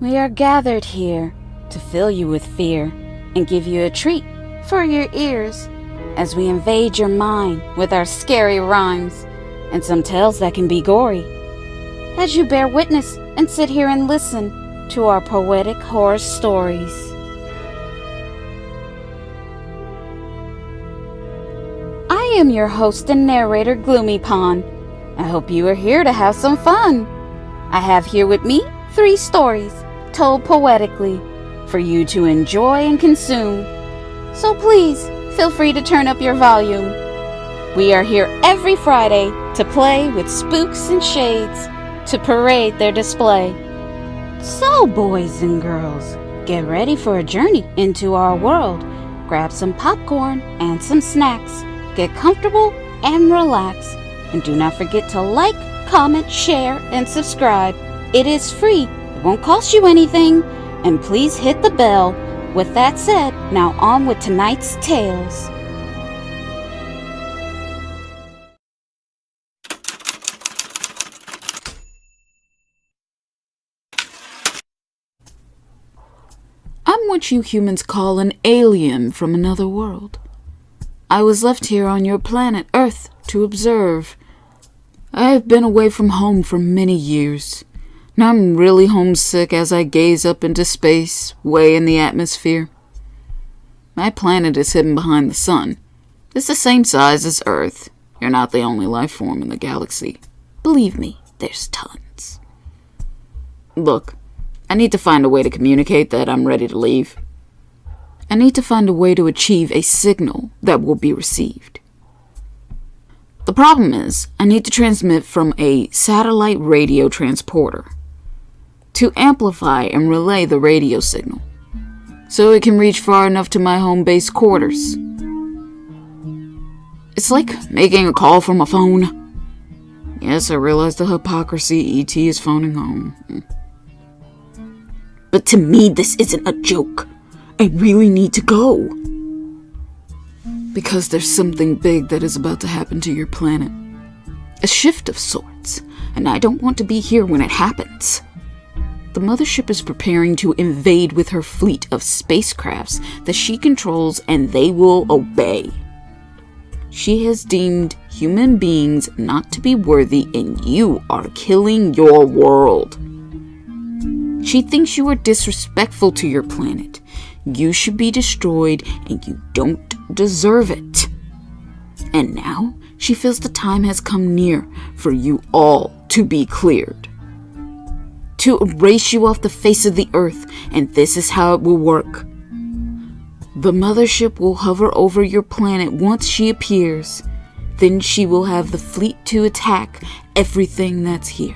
We are gathered here to fill you with fear and give you a treat for your ears as we invade your mind with our scary rhymes and some tales that can be gory. As you bear witness and sit here and listen to our poetic horror stories. I am your host and narrator, Gloom-Pan. I hope you are here to have some fun. I have here with me 3 stories told poetically for you to enjoy and consume. So please feel free to turn up your volume. We are here every Friday to play with spooks and shades to parade their display. So boys and girls, get ready for a journey into our world. Grab some popcorn and some snacks. Get comfortable and relax. And do not forget to like, comment, share, and subscribe. It is free. It won't cost you anything. And please hit the bell. With that said, now on with tonight's tales. I'm what you humans call an alien from another world. I was left here on your planet, Earth, to observe. I have been away from home for many years. Now I'm really homesick as I gaze up into space, way in the atmosphere. My planet is hidden behind the sun. It's the same size as Earth. You're not the only life form in the galaxy. Believe me, there's tons. Look, I need to find a way to communicate that I'm ready to leave. I need to find a way to achieve a signal that will be received. The problem is, I need to transmit from a satellite radio transporter to amplify and relay the radio signal, so it can reach far enough to my home base quarters. It's like making a call from a phone. Yes, I realize the hypocrisy. E.T. is phoning home. But to me, this isn't a joke. I really need to go. Because there's something big that is about to happen to your planet. A shift of sorts, and I don't want to be here when it happens. The Mothership is preparing to invade with her fleet of spacecrafts that she controls, and they will obey. She has deemed human beings not to be worthy, and you are killing your world. She thinks you are disrespectful to your planet. You should be destroyed, and you don't deserve it. And now, she feels the time has come near for you all to be cleared. To erase you off the face of the earth, and this is how it will work. The Mothership will hover over your planet once she appears. Then she will have the fleet to attack everything that's here.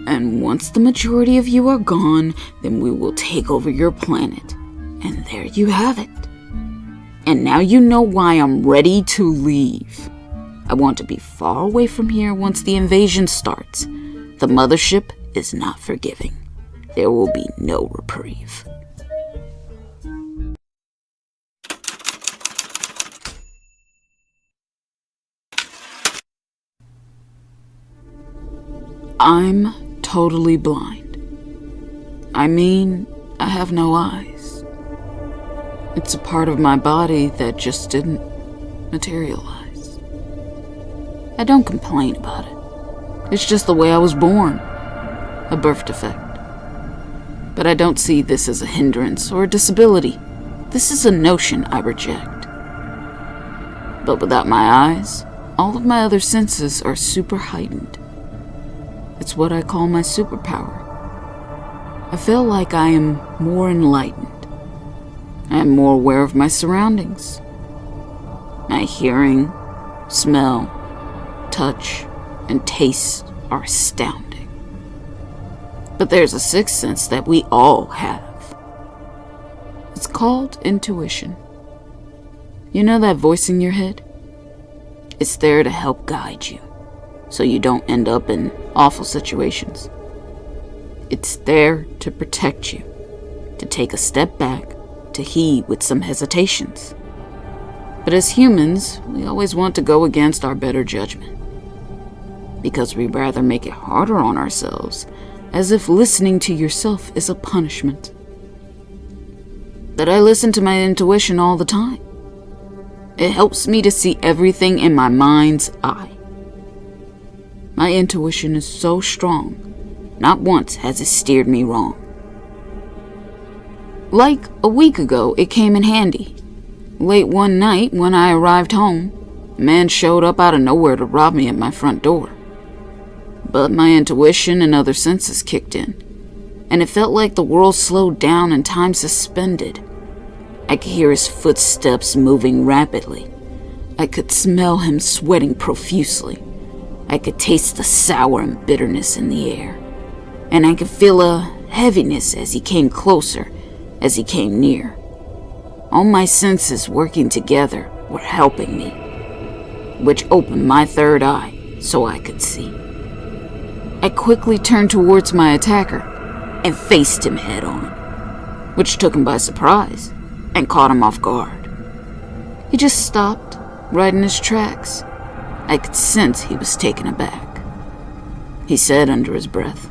And once the majority of you are gone, then we will take over your planet. And there you have it. And now you know why I'm ready to leave. I want to be far away from here once the invasion starts. The Mothership is not forgiving. There will be no reprieve. I'm totally blind. I mean, I have no eyes. It's a part of my body that just didn't materialize. I don't complain about it. It's just the way I was born. A birth defect. But I don't see this as a hindrance or a disability. This is a notion I reject. But without my eyes, all of my other senses are super heightened. It's what I call my superpower. I feel like I am more enlightened. I am more aware of my surroundings. My hearing, smell, touch, and taste are astounding. But there's a sixth sense that we all have. It's called intuition. You know that voice in your head? It's there to help guide you, so you don't end up in awful situations. It's there to protect you, to take a step back, to heed with some hesitations. But as humans, we always want to go against our better judgment, because we'd rather make it harder on ourselves as if listening to yourself is a punishment. But I listen to my intuition all the time. It helps me to see everything in my mind's eye. My intuition is so strong, not once has it steered me wrong. Like a week ago, it came in handy. Late one night, when I arrived home, a man showed up out of nowhere to rob me at my front door. But my intuition and other senses kicked in, and it felt like the world slowed down and time suspended. I could hear his footsteps moving rapidly. I could smell him sweating profusely. I could taste the sour and bitterness in the air, and I could feel a heaviness as he came closer, as he came near. All my senses working together were helping me, which opened my third eye so I could see. I quickly turned towards my attacker and faced him head on, which took him by surprise and caught him off guard. He just stopped, right in his tracks. I could sense he was taken aback. He said under his breath,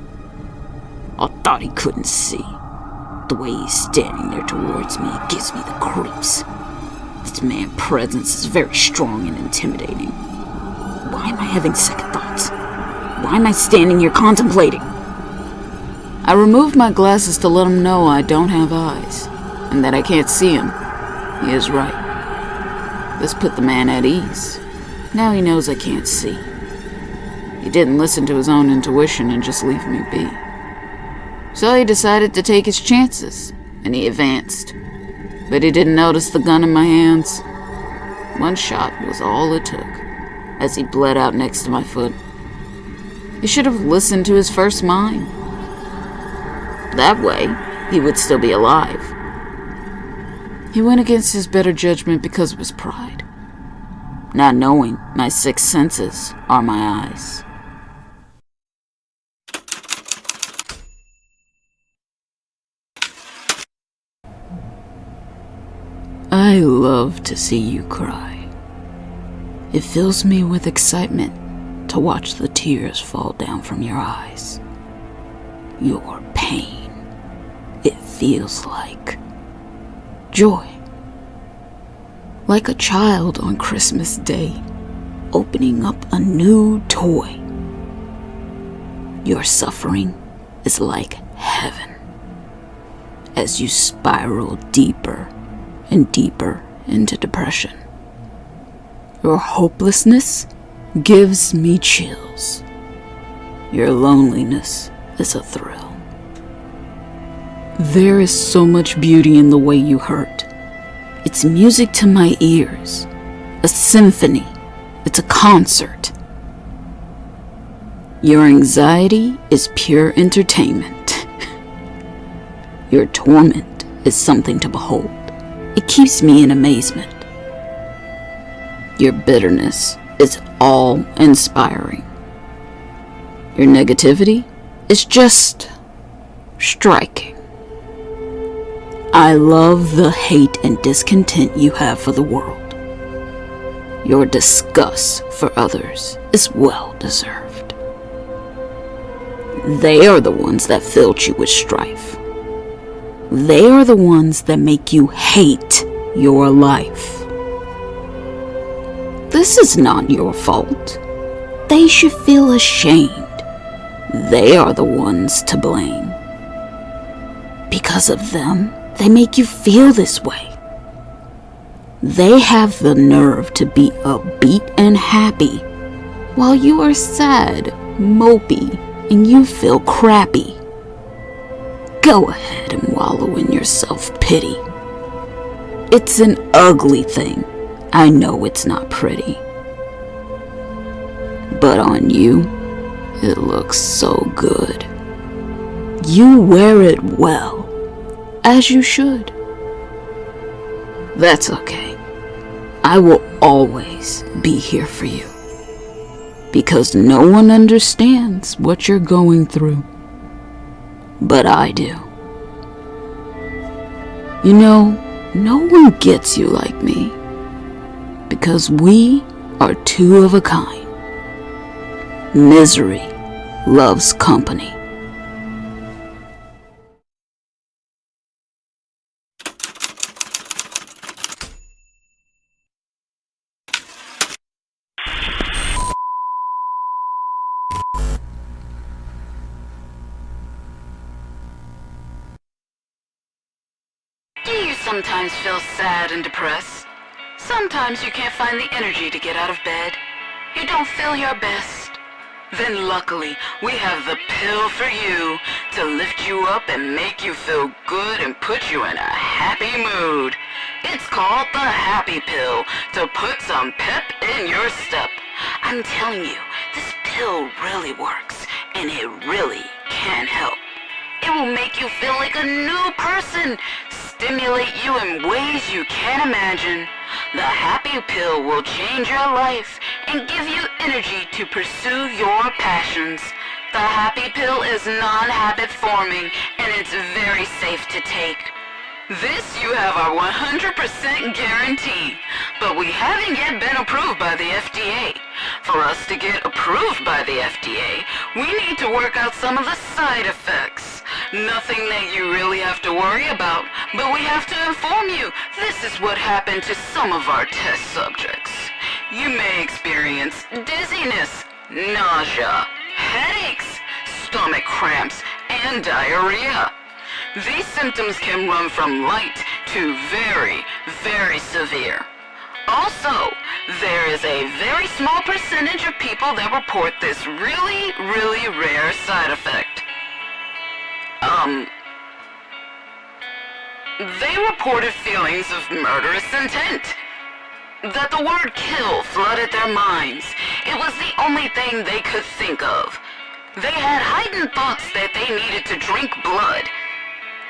"I thought he couldn't see. The way he's standing there towards me, it gives me the creeps. This man's presence is very strong and intimidating. Why am I having second thoughts? Why am I standing here contemplating?" I removed my glasses to let him know I don't have eyes, and that I can't see him. He is right. This put the man at ease. Now he knows I can't see. He didn't listen to his own intuition and just leave me be. So he decided to take his chances, and he advanced. But he didn't notice the gun in my hands. One shot was all it took, as he bled out next to my foot. He should have listened to his first mind. That way, he would still be alive. He went against his better judgment because of his pride, not knowing my sixth senses are my eyes. I love to see you cry. It fills me with excitement to watch the tears fall down from your eyes. Your pain, it feels like joy. Like a child on Christmas Day, opening up a new toy. Your suffering is like heaven as you spiral deeper and deeper into depression. Your hopelessness gives me chills. Your loneliness is a thrill. There is so much beauty in the way you hurt. It's music to my ears, a symphony, it's a concert. Your anxiety is pure entertainment. Your torment is something to behold. It keeps me in amazement. Your bitterness is awe-inspiring. Your negativity is just striking. I love the hate and discontent you have for the world. Your disgust for others is well deserved. They are the ones that filled you with strife. They are the ones that make you hate your life. This is not your fault. They should feel ashamed. They are the ones to blame. Because of them, they make you feel this way. They have the nerve to be upbeat and happy, while you are sad, mopey, and you feel crappy. Go ahead and wallow in your self-pity. It's an ugly thing. I know it's not pretty. But on you, it looks so good. You wear it well, as you should. That's okay. I will always be here for you. Because no one understands what you're going through. But I do. You know, no one gets you like me. Because we are two of a kind. Misery loves company. sometimes feel sad and depressed? Sometimes you can't find the energy to get out of bed? You don't feel your best? Then luckily, we have the pill for you to lift you up and make you feel good and put you in a happy mood. It's called the Happy Pill to put some pep in your step. I'm telling you, this pill really works, and it really can help. It will make you feel like a new person, stimulate you in ways you can't imagine. The Happy Pill will change your life and give you energy to pursue your passions. The Happy Pill is non-habit forming, and it's very safe to take. This you have our 100% guarantee, but we haven't yet been approved by the FDA. For us to get approved by the FDA, we need to work out some of the side effects. Nothing that you really have to worry about, but we have to inform you this is what happened to some of our test subjects. You may experience dizziness, nausea, headaches, stomach cramps, and diarrhea. These symptoms can run from light to very, very severe. Also, there is a very small percentage of people that report this really, really rare side effect. They reported feelings of murderous intent. That the word kill flooded their minds. It was the only thing they could think of. They had heightened thoughts that they needed to drink blood.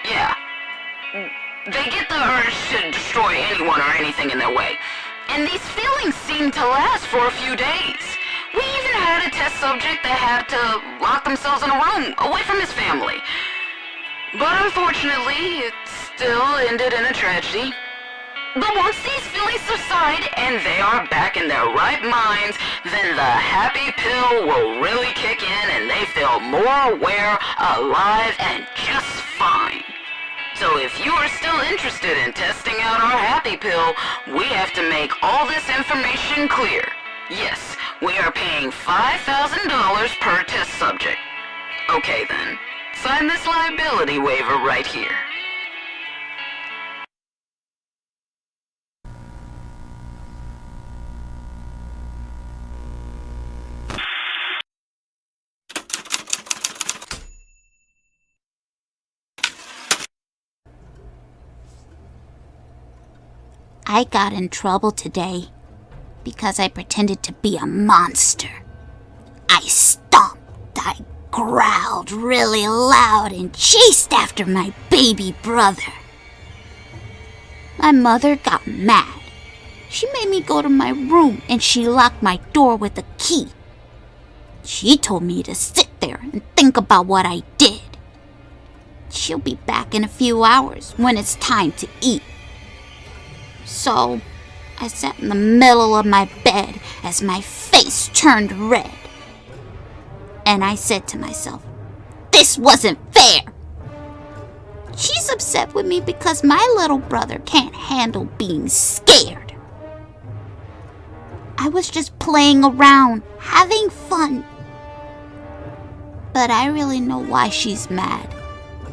Yeah. They get the urge to destroy anyone or anything in their way. And these feelings seemed to last for a few days. We even had a test subject that had to lock themselves in a room away from his family. But unfortunately, it still ended in a tragedy. But once these feelings subside and they are back in their right minds, then the Happy Pill will really kick in and they feel more aware, alive, and just fine. So if you are still interested in testing out our Happy Pill, we have to make all this information clear. Yes, we are paying $5,000 per test subject. Okay then, sign this liability waiver right here. I got in trouble today because I pretended to be a monster. I stomped, I growled really loud and chased after my baby brother. My mother got mad. She made me go to my room and she locked my door with a key. She told me to sit there and think about what I did. She'll be back in a few hours when it's time to eat. So, I sat in the middle of my bed as my face turned red. And I said to myself, this wasn't fair. She's upset with me because my little brother can't handle being scared. I was just playing around, having fun. But I really know why she's mad.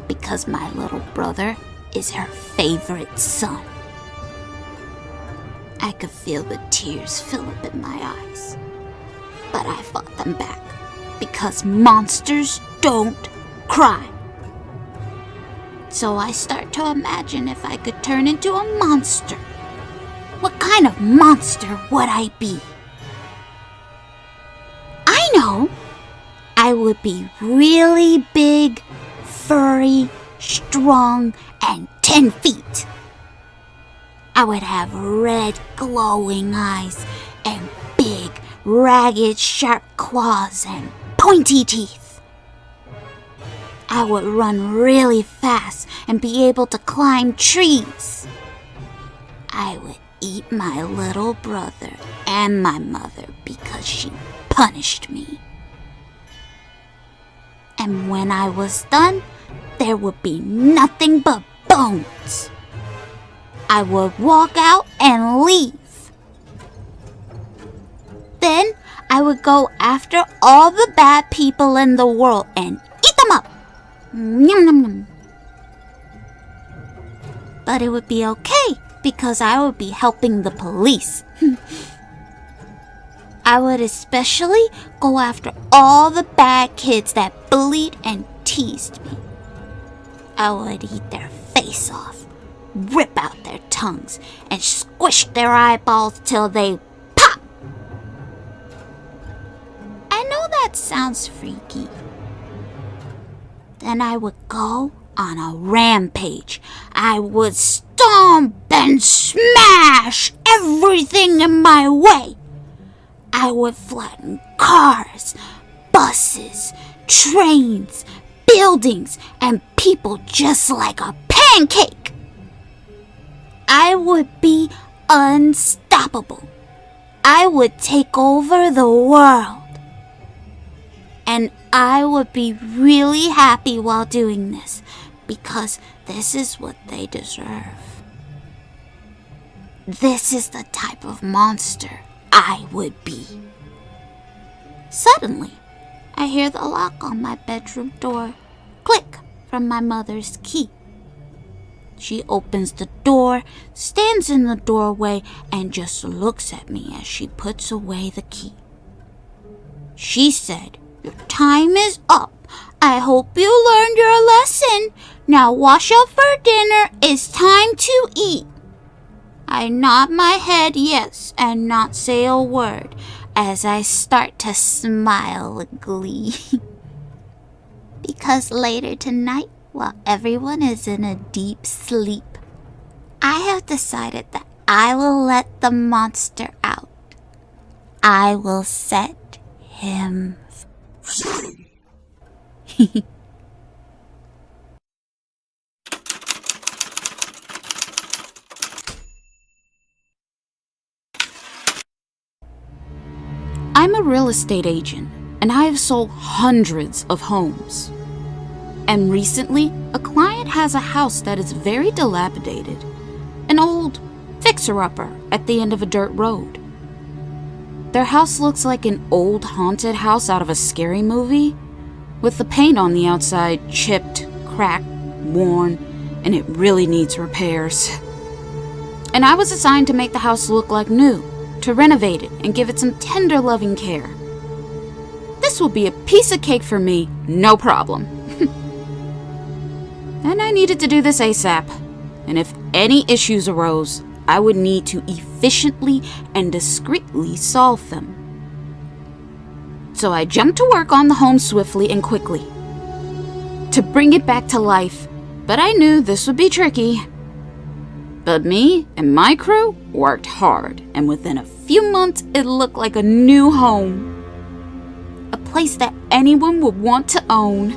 Because my little brother is her favorite son. I could feel the tears fill up in my eyes. But I fought them back. Because monsters don't cry. So I start to imagine if I could turn into a monster. What kind of monster would I be? I know! I would be really big, furry, strong, and 10 feet. I would have red, glowing eyes and big, ragged, sharp claws and pointy teeth. I would run really fast and be able to climb trees. I would eat my little brother and my mother because she punished me. And when I was done, there would be nothing but bones. I would walk out and leave. Then I would go after all the bad people in the world and eat them up. Yum, yum, yum. But it would be okay because I would be helping the police. I would especially go after all the bad kids that bullied and teased me. I would eat their face off, rip out their tongues, and squish their eyeballs till they pop. I know that sounds freaky. Then I would go on a rampage. I would stomp and smash everything in my way. I would flatten cars, buses, trains, buildings, and people just like a pancake. I would be unstoppable. I would take over the world. And I would be really happy while doing this, because this is what they deserve. This is the type of monster I would be. Suddenly, I hear the lock on my bedroom door click from my mother's key. She opens the door, stands in the doorway, and just looks at me as she puts away the key. She said, "Your time is up. I hope you learned your lesson. Now wash up for dinner. It's time to eat." I nod my head yes and not say a word as I start to smile with glee. Because later tonight, while everyone is in a deep sleep, I have decided that I will let the monster out. I will set him free. I'm a real estate agent, and I have sold hundreds of homes. And recently, a client has a house that is very dilapidated, an old fixer-upper at the end of a dirt road. Their house looks like an old haunted house out of a scary movie, with the paint on the outside chipped, cracked, worn, and it really needs repairs. And I was assigned to make the house look like new, to renovate it and give it some tender loving care. This will be a piece of cake for me, no problem. And I needed to do this ASAP, and if any issues arose, I would need to efficiently and discreetly solve them. So I jumped to work on the home swiftly and quickly, to bring it back to life, but I knew this would be tricky. But me and my crew worked hard, and within a few months it looked like a new home. A place that anyone would want to own.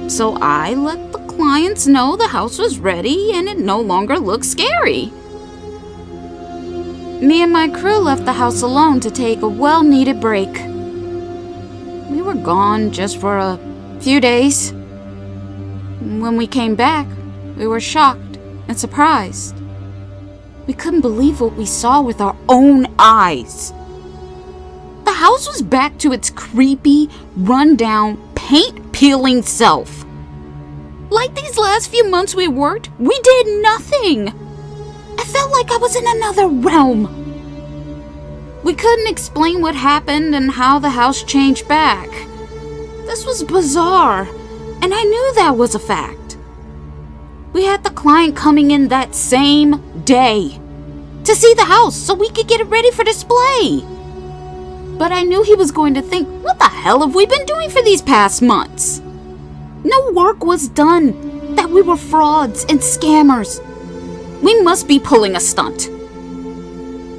So I let the clients know the house was ready and it no longer looked scary. Me and my crew left the house alone to take a well-needed break. We were gone just for a few days. When we came back, we were shocked and surprised. We couldn't believe what we saw with our own eyes. The house was back to its creepy, run-down, paint-peeling self. Like these last few months we worked, we did nothing. I felt like I was in another realm. We couldn't explain what happened and how the house changed back. This was bizarre, and I knew that was a fact. We had the client coming in that same day to see the house so we could get it ready for display. But I knew he was going to think, what the hell have we been doing for these past months? No work was done, that we were frauds and scammers. We must be pulling a stunt.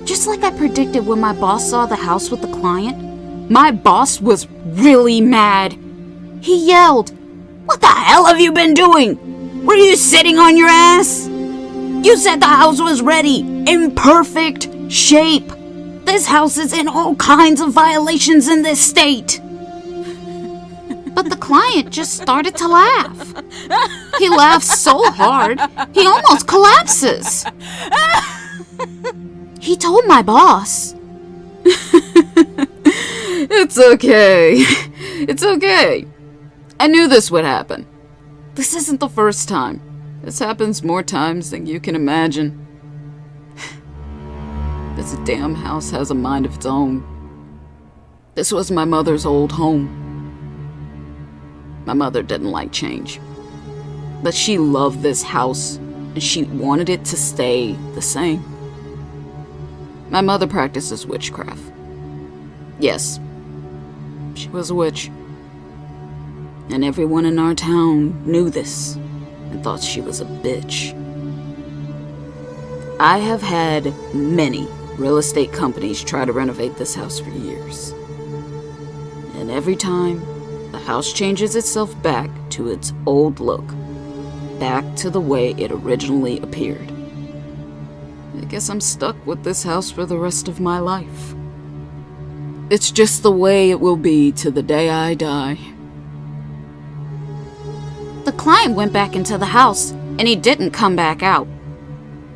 Just like I predicted when my boss saw the house with the client, my boss was really mad. He yelled, "What the hell have you been doing? Were you sitting on your ass? You said the house was ready, in perfect shape. This house is in all kinds of violations in this state." But the client just started to laugh. He laughs so hard, he almost collapses. He told my boss, "It's okay. It's okay. I knew this would happen. This isn't the first time. This happens more times than you can imagine. This damn house has a mind of its own. This was my mother's old home. My mother didn't like change, but she loved this house, and she wanted it to stay the same. My mother practices witchcraft. Yes, she was a witch. And everyone in our town knew this and thought she was a bitch. I have had many real estate companies try to renovate this house for years. And every time, the house changes itself back to its old look, back to the way it originally appeared. I guess I'm stuck with this house for the rest of my life. It's just the way it will be to the day I die. The client went back into the house, and he didn't come back out.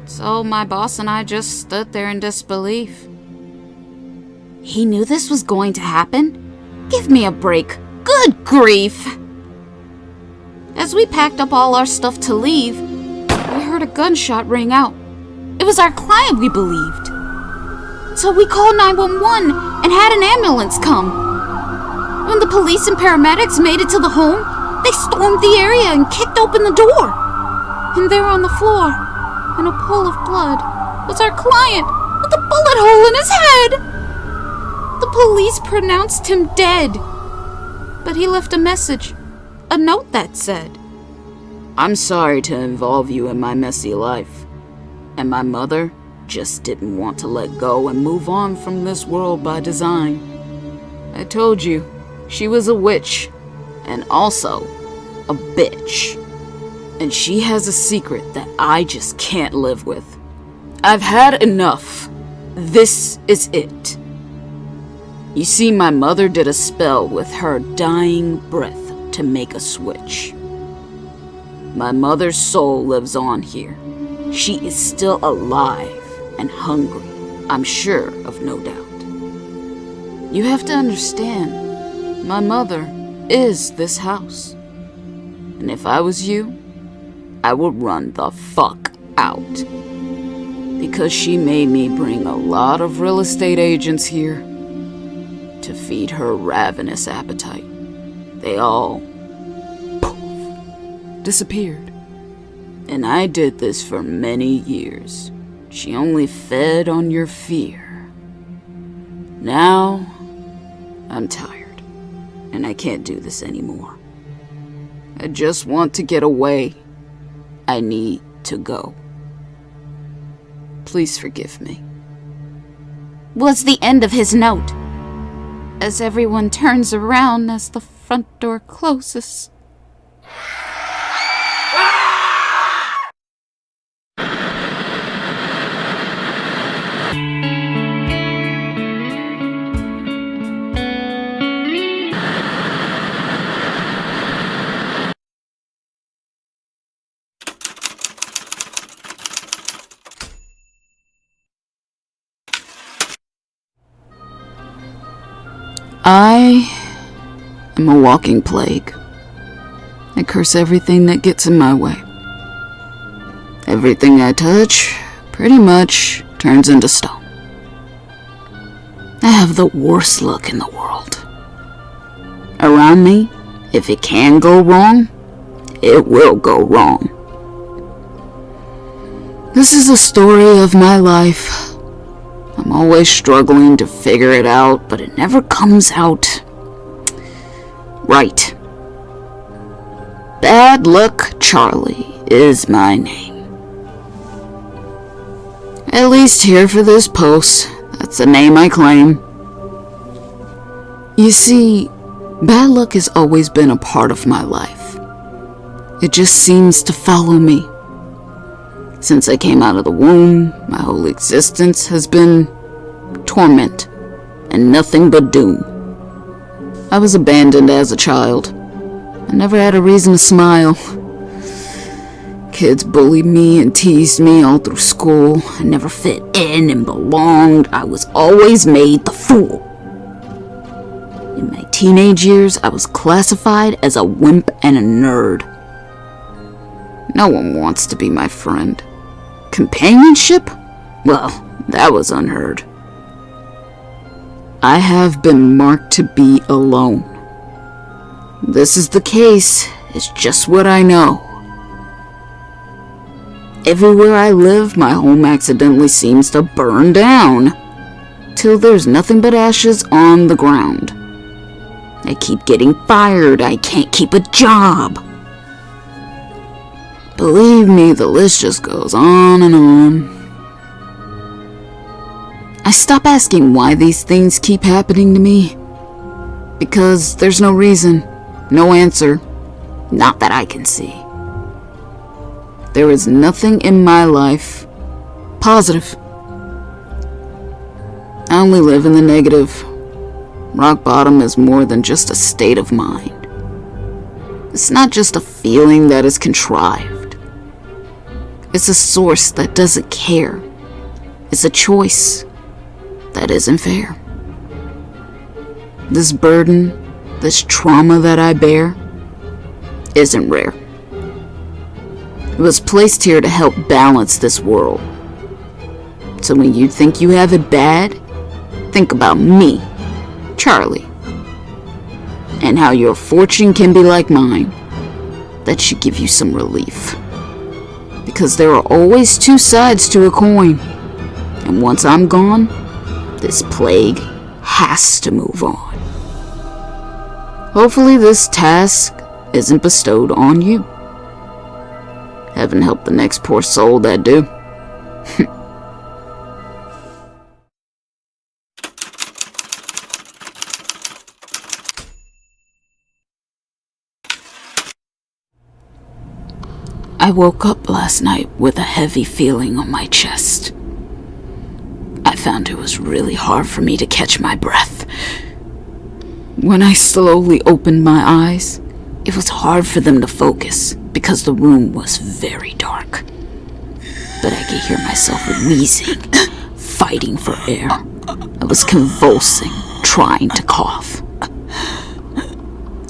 So my boss and I just stood there in disbelief. He knew this was going to happen? Give me a break. Good grief! As we packed up all our stuff to leave, we heard a gunshot ring out. It was our client, we believed. So we called 911 and had an ambulance come. When the police and paramedics made it to the home, they stormed the area and kicked open the door. And there on the floor, in a pool of blood, was our client with a bullet hole in his head. The police pronounced him dead. But he left a message, a note that said, I'm sorry to involve you in my messy life. And my mother just didn't want to let go and move on from this world by design. I told you, she was a witch, and also a bitch. And she has a secret that I just can't live with. I've had enough. This is it. You see, my mother did a spell with her dying breath to make a switch. My mother's soul lives on here. She is still alive and hungry, I'm sure of no doubt. You have to understand, my mother is this house. And if I was you, I would run the fuck out. Because she made me bring a lot of real estate agents here to feed her ravenous appetite. They all poof, disappeared. And I did this for many years. She only fed on your fear. Now, I'm tired, and I can't do this anymore. I just want to get away. I need to go. Please forgive me. Was the end of his note. As everyone turns around as the front door closes. I am a walking plague. I curse everything that gets in my way. Everything I touch pretty much turns into stone. I have the worst luck in the world. Around me, if it can go wrong, it will go wrong. This is a story of my life. I'm always struggling to figure it out, but it never comes out right. Bad Luck Charlie is my name. At least here for this post, that's the name I claim. You see, bad luck has always been a part of my life. It just seems to follow me. Since I came out of the womb, my whole existence has been torment and nothing but doom. I was abandoned as a child. I never had a reason to smile. Kids bullied me and teased me all through school. I never fit in and belonged. I was always made the fool. In my teenage years, I was classified as a wimp and a nerd. No one wants to be my friend. Companionship? Well, that was unheard. I have been marked to be alone. This is the case. It's just what I know. Everywhere I live, my home accidentally seems to burn down, till there's nothing but ashes on the ground. I keep getting fired. I can't keep a job. Believe me, the list just goes on and on. I stop asking why these things keep happening to me, because there's no reason, no answer, not that I can see. There is nothing in my life positive. I only live in the negative. Rock bottom is more than just a state of mind. It's not just a feeling that is contrived. It's a source that doesn't care. It's a choice that isn't fair. This burden, this trauma that I bear, isn't rare. It was placed here to help balance this world. So when you think you have it bad, think about me, Charlie, and how your fortune can be like mine. That should give you some relief. Because there are always two sides to a coin. And once I'm gone, this plague has to move on. Hopefully this task isn't bestowed on you. Heaven help the next poor soul that do. I woke up last night with a heavy feeling on my chest. I found it was really hard for me to catch my breath. When I slowly opened my eyes, it was hard for them to focus because the room was very dark. But I could hear myself wheezing, fighting for air. I was convulsing, trying to cough.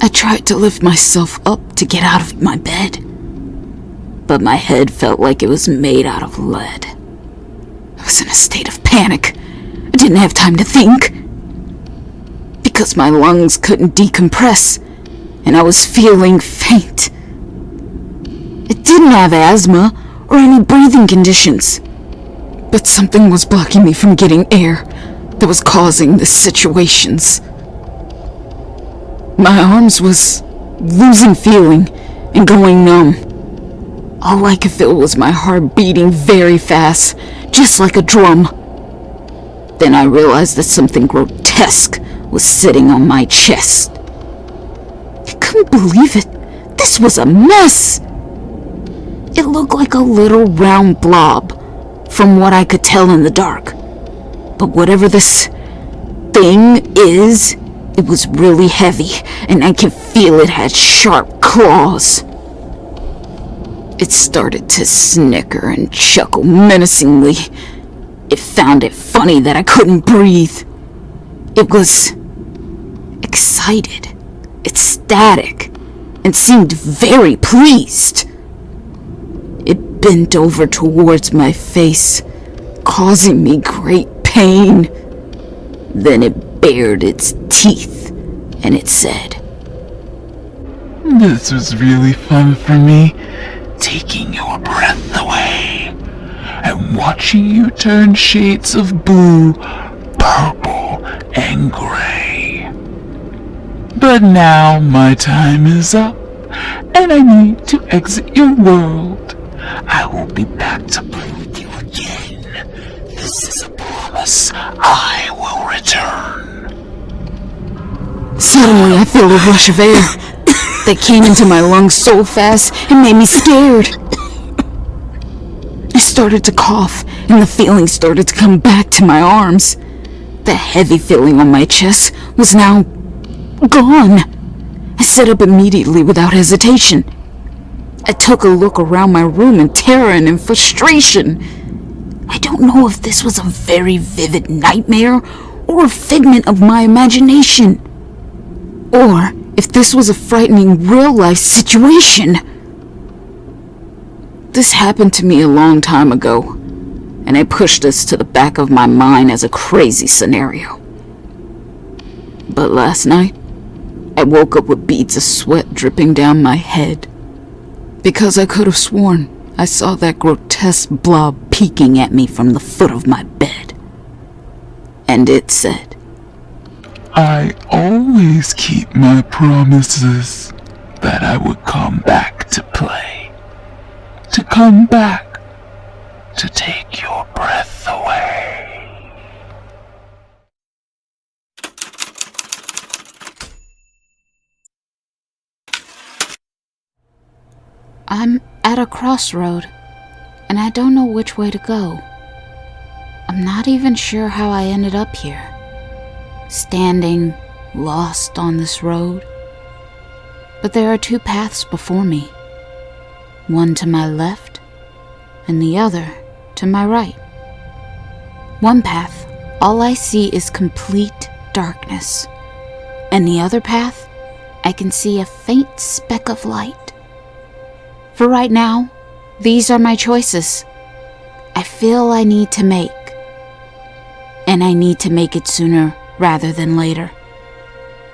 I tried to lift myself up to get out of my bed, but my head felt like it was made out of lead. I was in a state of panic. I didn't have time to think, because my lungs couldn't decompress, and I was feeling faint. I didn't have asthma or any breathing conditions, but something was blocking me from getting air that was causing the situations. My arms was losing feeling and going numb. All I could feel was my heart beating very fast, just like a drum. Then I realized that something grotesque was sitting on my chest. I couldn't believe it. This was a mess. It looked like a little round blob, from what I could tell in the dark. But whatever this thing is, it was really heavy, and I could feel it had sharp claws. It started to snicker and chuckle menacingly. It found it funny that I couldn't breathe. It was excited, ecstatic, and seemed very pleased. It bent over towards my face, causing me great pain. Then it bared its teeth, and it said, "This was really fun for me, taking your breath away, and watching you turn shades of blue, purple, and gray. But now my time is up, and I need to exit your world. I will be back to play with you again. This is a promise. I will return." Suddenly I feel a rush of air that came into my lungs so fast it made me scared. I started to cough, and the feeling started to come back to my arms. The heavy feeling on my chest was now gone. I sat up immediately without hesitation. I took a look around my room in terror and in frustration. I don't know if this was a very vivid nightmare or a figment of my imagination, or if this was a frightening real-life situation. This happened to me a long time ago, and I pushed this to the back of my mind as a crazy scenario. But last night, I woke up with beads of sweat dripping down my head, because I could have sworn I saw that grotesque blob peeking at me from the foot of my bed. And it said, I always keep my promises that I would come back to play. To come back to take your breath away. I'm at a crossroad, and I don't know which way to go. I'm not even sure how I ended up here, standing lost on this road. But there are two paths before me, one to my left and the other to my right. One path, all I see is complete darkness, and the other path, I can see a faint speck of light. For right now, these are my choices. I feel I need to make, and I need to make it sooner rather than later.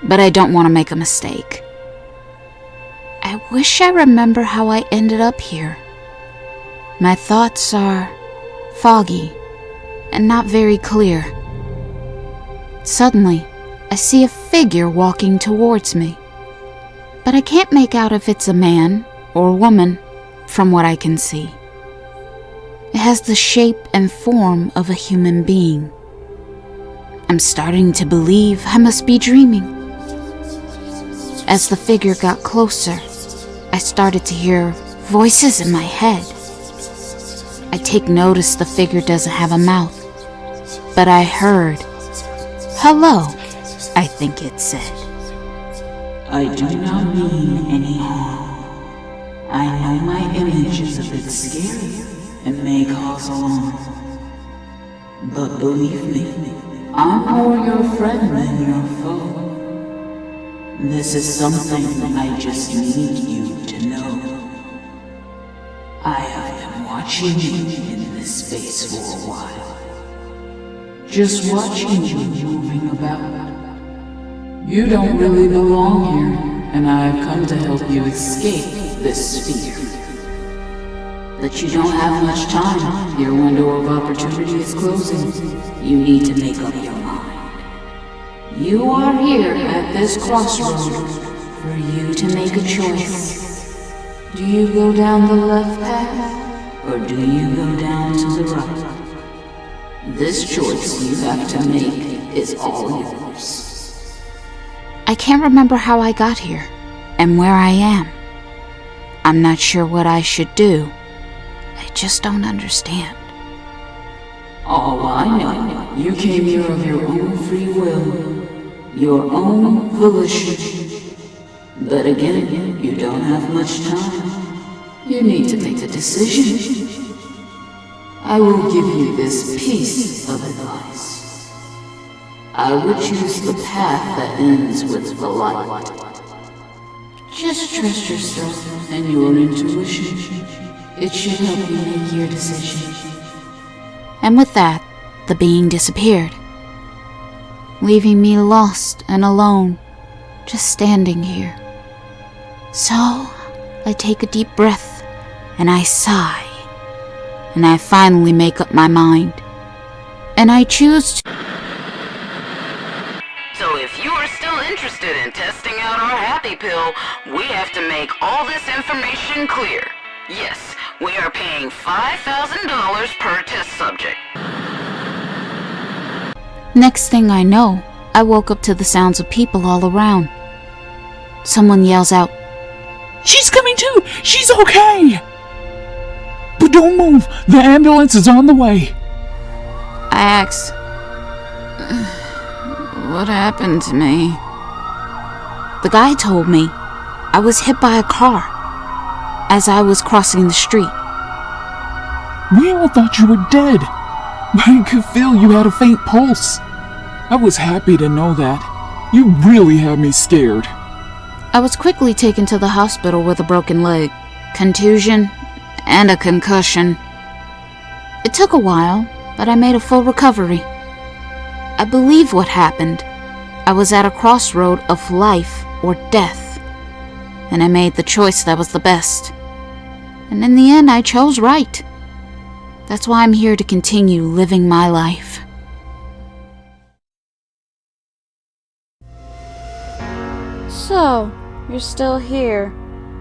But I don't want to make a mistake. I wish I remember how I ended up here. My thoughts are foggy and not very clear. Suddenly, I see a figure walking towards me, but I can't make out if it's a man or a woman from what I can see. It has the shape and form of a human being. I'm starting to believe I must be dreaming. As the figure got closer, I started to hear voices in my head. I take notice the figure doesn't have a mouth, but I heard, "Hello," I think it said. I do not mean any harm. I know my image is a bit scary and may cause alarm. But believe me, I'm more your friend than your foe. This is something I just need you to know. I have been watching you in this space for a while. Just watching you moving about. You don't really belong here, and I've come to help you escape this sphere. But you don't have much time. Your window of opportunity is closing. You need to make up your mind. You are here at this crossroad for you to make a choice. Do you go down the left path, or do you go down to the right? This choice you have to make is all yours. I can't remember how I got here and where I am. I'm not sure what I should do. I just don't understand. All I know, you came here of your own free will, your own volition. But again, you don't have much time. You need to make a decision. I will give you this piece of advice. I would choose the path that ends with the light. Just trust yourself and your intuition. It should help you make your decision. And with that, the being disappeared, leaving me lost and alone, just standing here. So, I take a deep breath, and I sigh, and I finally make up my mind, and I choose to... So if you are still interested in testing out our happy pill, we have to make all this information clear. Yes, we are paying $5,000 per test subject. Next thing I know, I woke up to the sounds of people all around. Someone yells out, She's coming to! She's okay! But don't move! The ambulance is on the way! I ask, what happened to me? The guy told me I was hit by a car as I was crossing the street. We all thought you were dead. I could feel you had a faint pulse. I was happy to know that. You really had me scared. I was quickly taken to the hospital with a broken leg, contusion, and a concussion. It took a while, but I made a full recovery. I believe what happened. I was at a crossroad of life or death, and I made the choice that was the best. And in the end, I chose right. That's why I'm here to continue living my life. So, you're still here,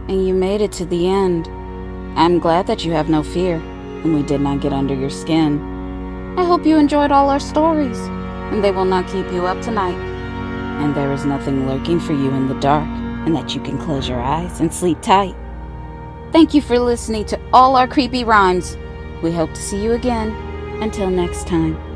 and you made it to the end. I'm glad that you have no fear, and we did not get under your skin. I hope you enjoyed all our stories, and they will not keep you up tonight. And there is nothing lurking for you in the dark, and that you can close your eyes and sleep tight. Thank you for listening to all our creepy rhymes. We hope to see you again. Until next time.